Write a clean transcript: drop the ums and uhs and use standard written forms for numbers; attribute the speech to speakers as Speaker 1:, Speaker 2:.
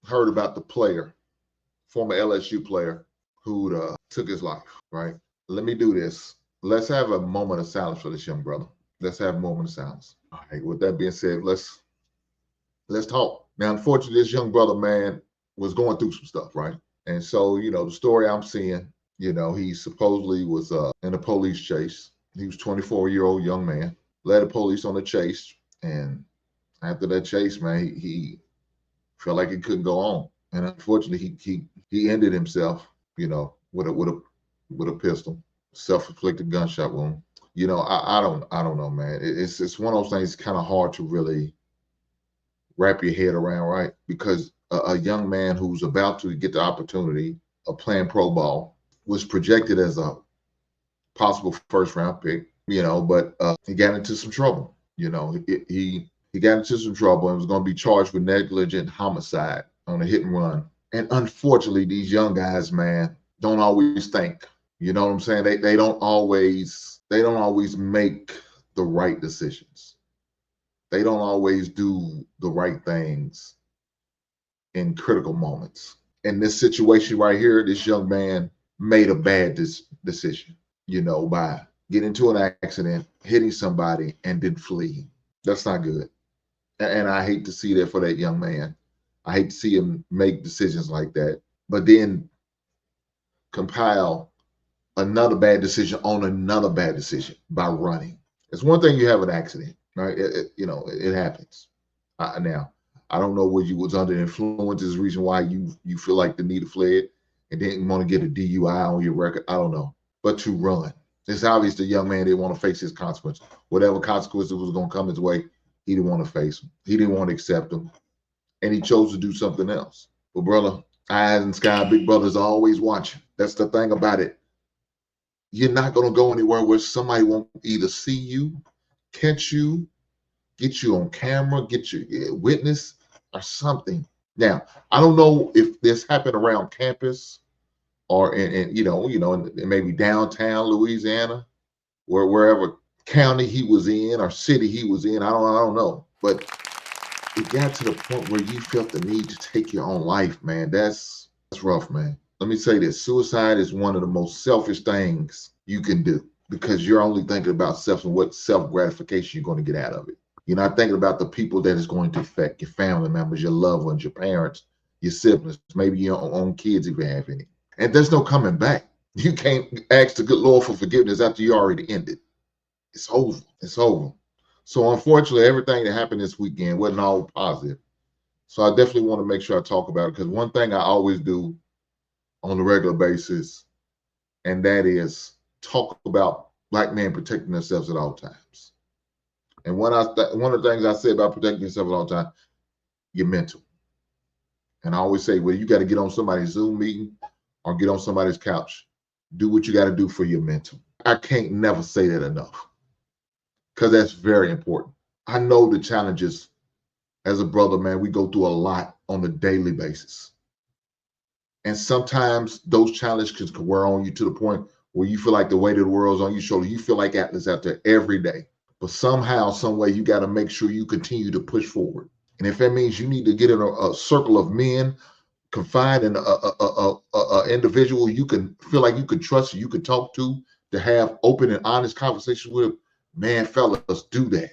Speaker 1: heard about the player, former LSU player, who took his life, right? Let me do this. Let's have a moment of silence for this young brother. Let's have a moment of silence. All right, with that being said, let's talk. Now, unfortunately, this young brother, man, was going through some stuff, right? And so, the story I'm seeing, he supposedly was in a police chase. He was 24-year-old young man, led the police on a chase. And after that chase, man, he felt like he couldn't go on. And unfortunately, he ended himself, with a pistol, self-inflicted gunshot wound. I don't know, man. It's one of those things kind of hard to really wrap your head around, right? Because a young man who's about to get the opportunity of playing pro ball was projected as a possible first round pick, but he got into some trouble. He got into some trouble and was going to be charged with negligent homicide on a hit and run. And unfortunately, these young guys, man, don't always think. You know what I'm saying? They don't always make the right decisions. They don't always do the right things in critical moments. In this situation right here, this young man made a bad decision, by getting into an accident, hitting somebody, and then fleeing. That's not good. And I hate to see that for that young man. I hate to see him make decisions like that, but then compile another bad decision on another bad decision by running. It's one thing you have an accident, right? It happens. Now, I don't know whether you was under influence is the reason why you feel like the need to fled and didn't want to get a DUI on your record. I don't know. But to run. It's obvious the young man didn't want to face his consequences. Whatever consequences was going to come his way, he didn't want to face them. He didn't want to accept them. And he chose to do something else. But brother, eyes in the sky, big brother's always watching. That's the thing about it. You're not going to go anywhere where somebody won't either see you, catch you, get you on camera, get you witness or something. Now, I don't know if this happened around campus or in maybe downtown Louisiana, or wherever county he was in or city he was in. I don't know. But it got to the point where you felt the need to take your own life, man. That's rough, man. Let me say this. Suicide is one of the most selfish things you can do because you're only thinking about self and what self-gratification you're going to get out of it. You're not thinking about the people that it's going to affect, your family members, your loved ones, your parents, your siblings, maybe your own kids if you have any. And there's no coming back. You can't ask the good Lord for forgiveness after you already ended. It's over. It's over. So unfortunately, everything that happened this weekend wasn't all positive. So I definitely want to make sure I talk about it because one thing I always do on a regular basis, and that is talk about Black men protecting themselves at all times. And one of the things I say about protecting yourself at all times, your mental. And I always say, well, you got to get on somebody's Zoom meeting or get on somebody's couch. Do what you got to do for your mental. I can't never say that enough because that's very important. I know the challenges as a brother, man, we go through a lot on a daily basis. And sometimes those challenges can wear on you to the point where you feel like the weight of the world's on your shoulder. You feel like Atlas out there every day. But somehow, some way, you got to make sure you continue to push forward. And if that means you need to get in a circle of men, confide in a individual you can feel like you can trust, you can talk to have open and honest conversations with, man, fellas, do that.